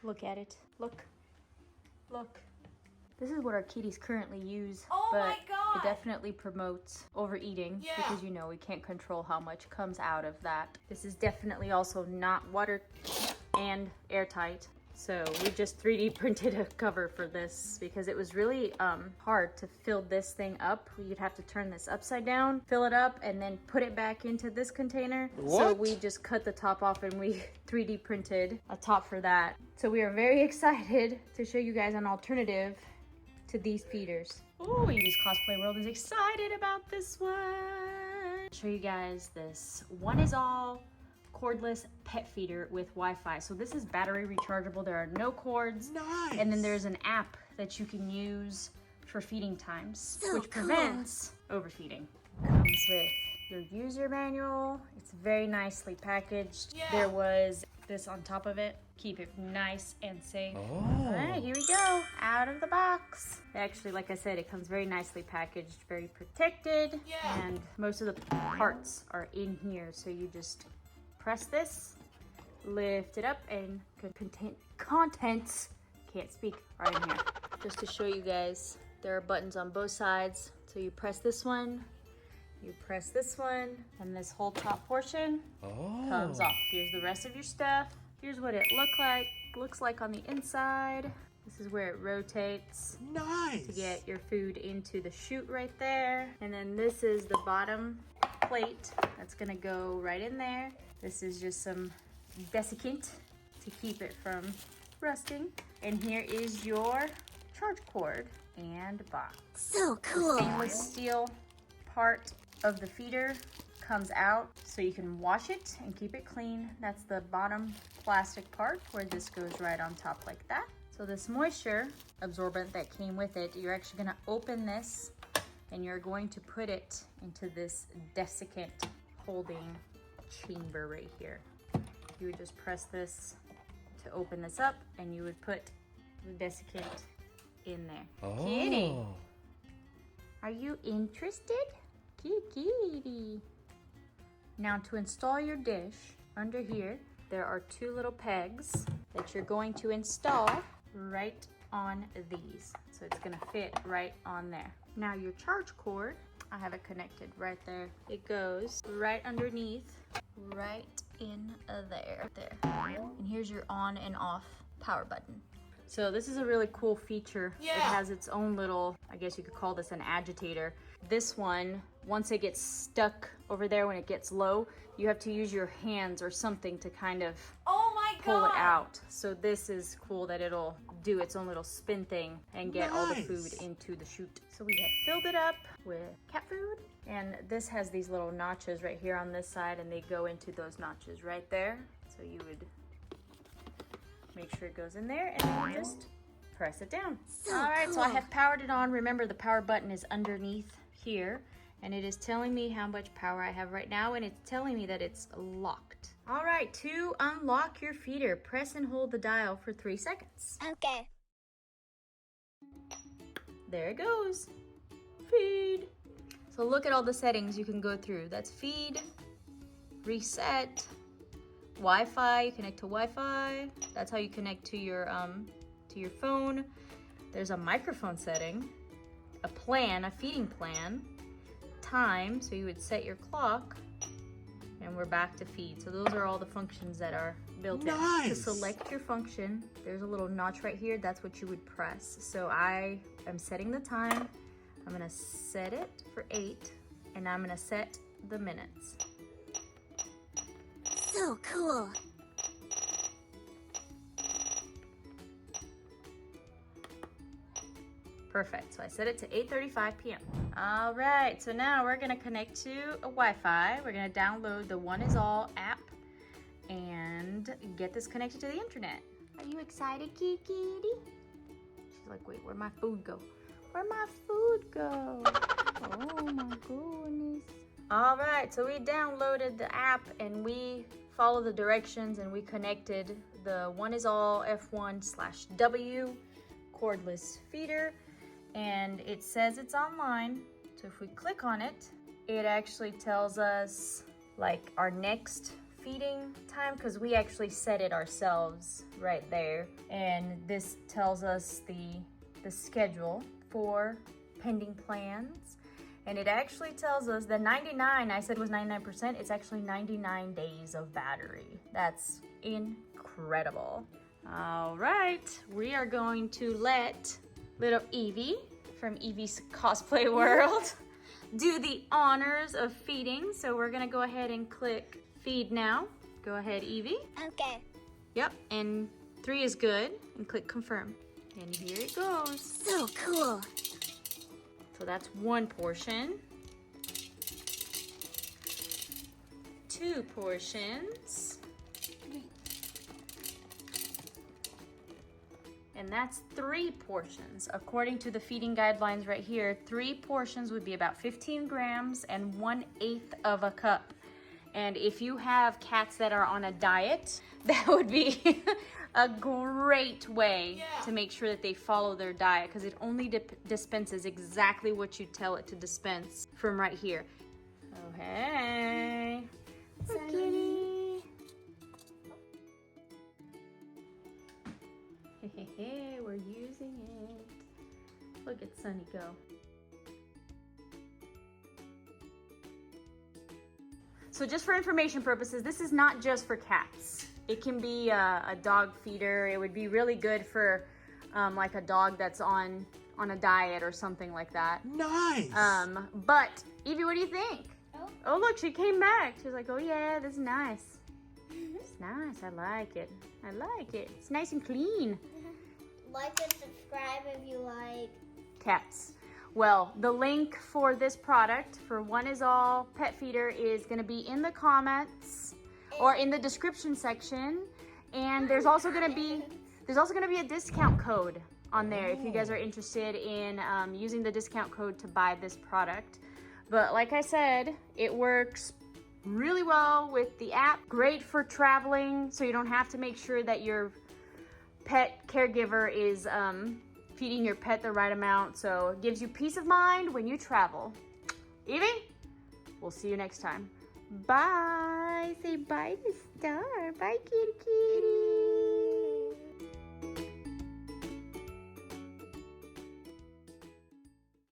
Look at it. Look. Look. This is what our kitties currently use, Oh but my God. it definitely promotes overeating because you know we can't control how much comes out of that. This is definitely also not water and airtight. So we just 3D printed a cover for this because it was really hard to fill this thing up. You'd have to turn this upside down, fill it up, and then put it back into this container. What? So we just cut the top off and we 3D printed a top for that. So we are very excited to show you guys an alternative to these feeders. Oh, Evie's Cosplay World is excited about this one. I'll show you guys this Oneisall Cordless pet feeder with Wi-Fi. So this is battery rechargeable. There are no cords. Nice. And then there's an app that you can use for feeding times, So which prevents overfeeding. Comes with your user manual. It's very nicely packaged. Yeah. There was this on top of it. Keep it nice and safe. Oh. All right, here we go. Out of the box. Actually, like I said, it comes very nicely packaged, very protected. Yeah. And most of the parts are in here. So you just press this, lift it up, and contents, can't speak, are in here. Just to show you guys, there are buttons on both sides. So you press this one, you press this one, and this whole top portion comes off. Here's the rest of your stuff. Here's what it looks like on the inside. This is where it rotates Nice. to get your food into the chute right there. And then this is the bottom plate that's gonna go right in there. This is just some desiccant to keep it from rusting. And here is your charge cord and box. So cool. Stainless steel part of the feeder comes out so you can wash it and keep it clean. That's the bottom plastic part where this goes right on top like that. So this moisture absorbent that came with it, you're actually gonna open this and you're going to put it into this desiccant holding chamber right here. You would just press this to open this up and you would put the desiccant in there. Oh. Kitty, are you interested? Kitty. Now to install your dish, under here, there are two little pegs that you're going to install right on these. So it's gonna fit right on there. Now your charge cord, I have it connected right there. It goes right underneath, right in there. And here's your on and off power button. So this is a really cool feature. Yeah. It has its own little, I guess you could call this an agitator. This one, once it gets stuck over there, when it gets low, you have to use your hands or something to kind of Oh my God. pull it out. So this is cool that it'll do its own little spin thing and get all the Nice. food into the chute. So we have filled it up with cat food. And this has these little notches right here on this side and they go into those notches right there. So you would make sure it goes in there and then you just press it down. So All right, so I cool. have powered it on. Remember the power button is underneath here and it is telling me how much power I have right now and it's telling me that it's locked. All right, to unlock your feeder, press and hold the dial for 3 seconds. Okay. There it goes. Feed. So look at all the settings you can go through. That's feed, reset, Wi-Fi, you connect to Wi-Fi. That's how you connect to your phone. There's a microphone setting, a plan, a feeding plan, time, so you would set your clock, and we're back to feed. So those are all the functions that are built in. To Nice. select your function, there's a little notch right here. That's what you would press. So I am setting the time. I'm gonna set it for 8, and I'm gonna set the minutes. So cool. Perfect, so I set it to 8:35 p.m. All right, so now we're gonna connect to a Wi-Fi. We're gonna download the Oneisall app and get this connected to the internet. Are you excited, Kitty? She's like, wait, where'd my food go? Where'd my food go? Oh my goodness. All right, so we downloaded the app and we followed the directions and we connected the Oneisall F1/W cordless feeder, and it says it's online. So if we click on it, it actually tells us like our next feeding time because we actually set it ourselves right there. And this tells us the schedule for pending plans. And it actually tells us that 99, I said was 99%, it's actually 99 days of battery. That's incredible. All right, we are going to let little Evie from Evie's Cosplay World do the honors of feeding. So we're gonna go ahead and click feed now. Go ahead, Evie. Okay. Yep, and 3 is good, and click confirm. And here it goes. So cool. So that's 1 portion. 2 portions. And that's 3 portions. According to the feeding guidelines right here, 3 portions would be about 15 grams and 1/8 of a cup. And if you have cats that are on a diet, that would be a great way to make sure that they follow their diet, because it only dispenses exactly what you tell it to dispense from right here. Oh, hey. Look, kitty. Hey, we're using it. Look at Sunny go. So just for information purposes, this is not just for cats. It can be a dog feeder. It would be really good for like a dog that's on a diet or something like that. Nice. But Evie, what do you think? Oh, look, she came back. She was like, oh yeah, this is nice. It's nice. I like it. I like it. It's nice and clean. Like and subscribe if you like cats. Well, the link for this product for Oneisall Pet Feeder is going to be in the comments or in the description section, and there's also going to be a discount code on there if you guys are interested in using the discount code to buy this product. But like I said, it works really well with the app. Great for traveling, so you don't have to make sure that your pet caregiver is feeding your pet the right amount. So it gives you peace of mind when you travel. Evie, we'll see you next time. Bye. Say bye to Star. Bye, kitty kitty.